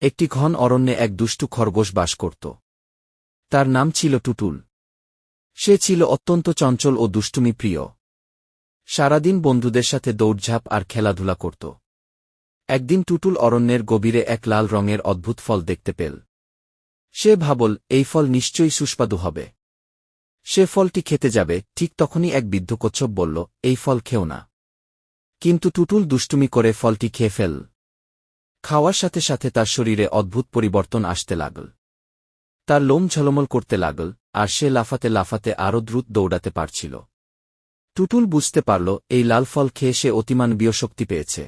একটি ঘন অরণ্যে এক দুষ্টু খরগোশ বাস করত। তার নাম ছিল টুটুল। সে ছিল অত্যন্ত চঞ্চল ও দুষ্টুমি প্রিয়। সারাদিন বন্ধুদের সাথে দৌড়ঝাঁপ আর খেলাধুলা করত। একদিন টুটুল অরণ্যের গভীরে এক লাল রঙের অদ্ভুত ফল দেখতে পেল। সে ভাবল, এই ফল নিশ্চয়ই সুস্বাদু হবে। সে ফলটি খেতে যাবে, ঠিক তখনই এক বৃদ্ধ কচ্ছপ বলল, এই ফল খেও না। কিন্তু টুটুল দুষ্টুমি করে ফলটি খেয়ে ফেল। খাওয়ার সাথে সাথে তার শরীরে অদ্ভুত পরিবর্তন আসতে লাগল। তার লোম ঝলমল করতে লাগল, আর সে লাফাতে লাফাতে আরও দ্রুত দৌড়াতে পারছিল। টুটুল বুঝতে পারল, এই লাল ফল খেয়ে সে অতিমানবীয় শক্তি পেয়েছে।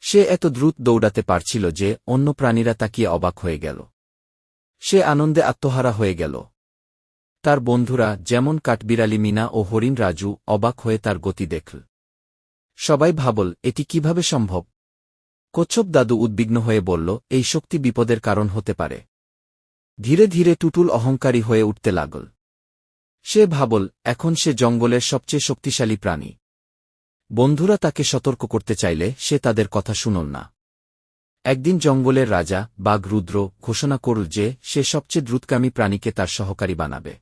সে এত দ্রুত দৌড়াতে পারছিল যে অন্য প্রাণীরা তাকিয়ে অবাক হয়ে গেল। সে আনন্দে আত্মহারা হয়ে গেল। তার বন্ধুরা, যেমন কাঠবিড়ালি মিনা ও হরিণ রাজু, অবাক হয়ে তার গতি দেখল। সবাই ভাবল, এটি কিভাবে সম্ভব? কচ্ছপ দাদু উদ্বিগ্ন হয়ে বলল, এই শক্তি বিপদের কারণ হতে পারে। ধীরে ধীরে টুটুল অহংকারী হয়ে উঠতে লাগল। সে ভাবল, এখন সে জঙ্গলের সবচেয়ে শক্তিশালী প্রাণী। বন্ধুরা তাকে সতর্ক করতে চাইলে সে তাদের কথা শুনল না। একদিন জঙ্গলের রাজা, বাঘ রুদ্র, ঘোষণা করল যে সে সবচেয়ে দ্রুতগামী প্রাণীকে তার সহকারী বানাবে।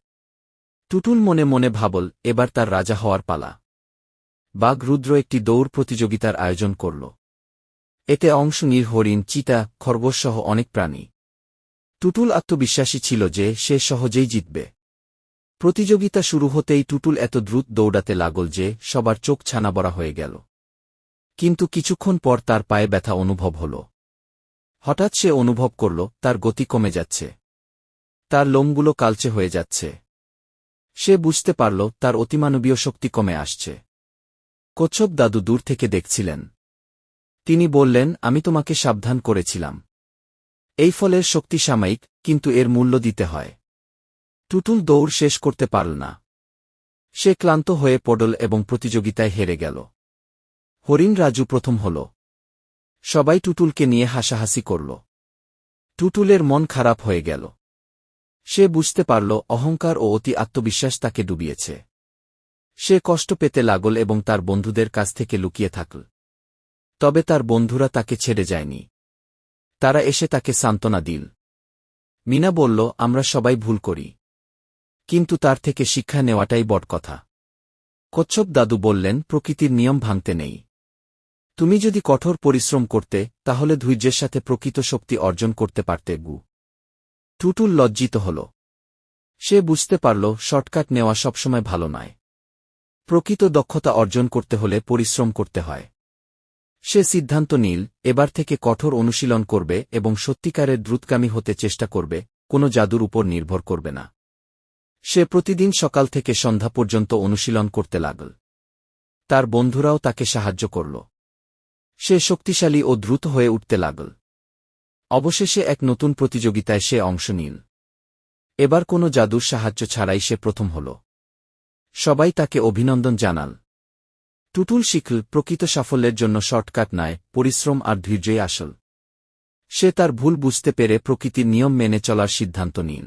টুটুল মনে মনে ভাবল, এবার তার রাজা হওয়ার পালা। বাঘ রুদ্র একটি দৌড় প্রতিযোগিতার আয়োজন করল। এতে অংশ নিল হরিণ, চিতা, খরগোশ সহ অনেক প্রাণী। টুটুল আত্মবিশ্বাসী ছিল যে সে সহজেই জিতবে। প্রতিযোগিতা শুরু হতেই টুটুল এত দ্রুত দৌড়াতে লাগল যে সবার চোখ ছানাবড়া হয়ে গেল। কিন্তু কিছুক্ষণ পর তার পায়ে ব্যথা অনুভব হল। হঠাৎ সে অনুভব করল তার গতি কমে যাচ্ছে। তার লোমগুলো কালচে হয়ে যাচ্ছে। সে বুঝতে পারল তার অতিমানবীয় শক্তি কমে আসছে। কচ্ছপ দাদু দূর থেকে দেখছিলেন। তিনি বললেন, আমি তোমাকে সাবধান করেছিলাম। এই ফলের শক্তি সাময়িক, কিন্তু এর মূল্য দিতে হয়। টুটুল দৌড় শেষ করতে পারল না। সে ক্লান্ত হয়ে পড়ল এবং প্রতিযোগিতায় হেরে গেল। হরিণ রাজু প্রথম হল। সবাই টুটুলকে নিয়ে হাসাহাসি করল। টুটুলের মন খারাপ হয়ে গেল। সে বুঝতে পারল অহংকার ও অতি আত্মবিশ্বাস তাকে ডুবিয়েছে। সে কষ্ট পেতে লাগল এবং তার বন্ধুদের কাছ থেকে লুকিয়ে থাকল। তবে তার বন্ধুরা তাকে ছেড়ে যায়নি। তারা এসে তাকে সান্ত্বনা দিল। মিনা বলল, আমরা সবাই ভুল করি, কিন্তু তার থেকে শিক্ষা নেওয়াটাই বড় কথা। কচ্ছপ দাদু বললেন, প্রকৃতির নিয়ম ভাঙতে নেই। তুমি যদি কঠোর পরিশ্রম করতে, তাহলে ধৈর্যের সাথে প্রকৃত শক্তি অর্জন করতে পারতে। টুটুল লজ্জিত হল। সে বুঝতে পারল শর্টকাট নেওয়া সবসময় ভালো নয়। প্রকৃত দক্ষতা অর্জন করতে হলে পরিশ্রম করতে হয়। সে সিদ্ধান্ত নিল, এবার থেকে কঠোর অনুশীলন করবে এবং সত্যিকারের দ্রুতগামী হতে চেষ্টা করবে, কোনো জাদুর উপর নির্ভর করবে না। সে প্রতিদিন সকাল থেকে সন্ধ্যা পর্যন্ত অনুশীলন করতে লাগল। তার বন্ধুরাও তাকে সাহায্য করল। সে শক্তিশালী ও দ্রুত হয়ে উঠতে লাগল। অবশেষে এক নতুন প্রতিযোগিতায় সে অংশ নিল। এবার কোনো জাদুর সাহায্য ছাড়াই সে প্রথম হল। সবাই তাকে অভিনন্দন জানাল। টুটুল শিখল, প্রকৃত সাফল্যের জন্য শর্টকাট নয়, পরিশ্রম আর ধৈর্যই আসল। সে তার ভুল বুঝতে পেরে প্রকৃতির নিয়ম মেনে চলার সিদ্ধান্ত নিল।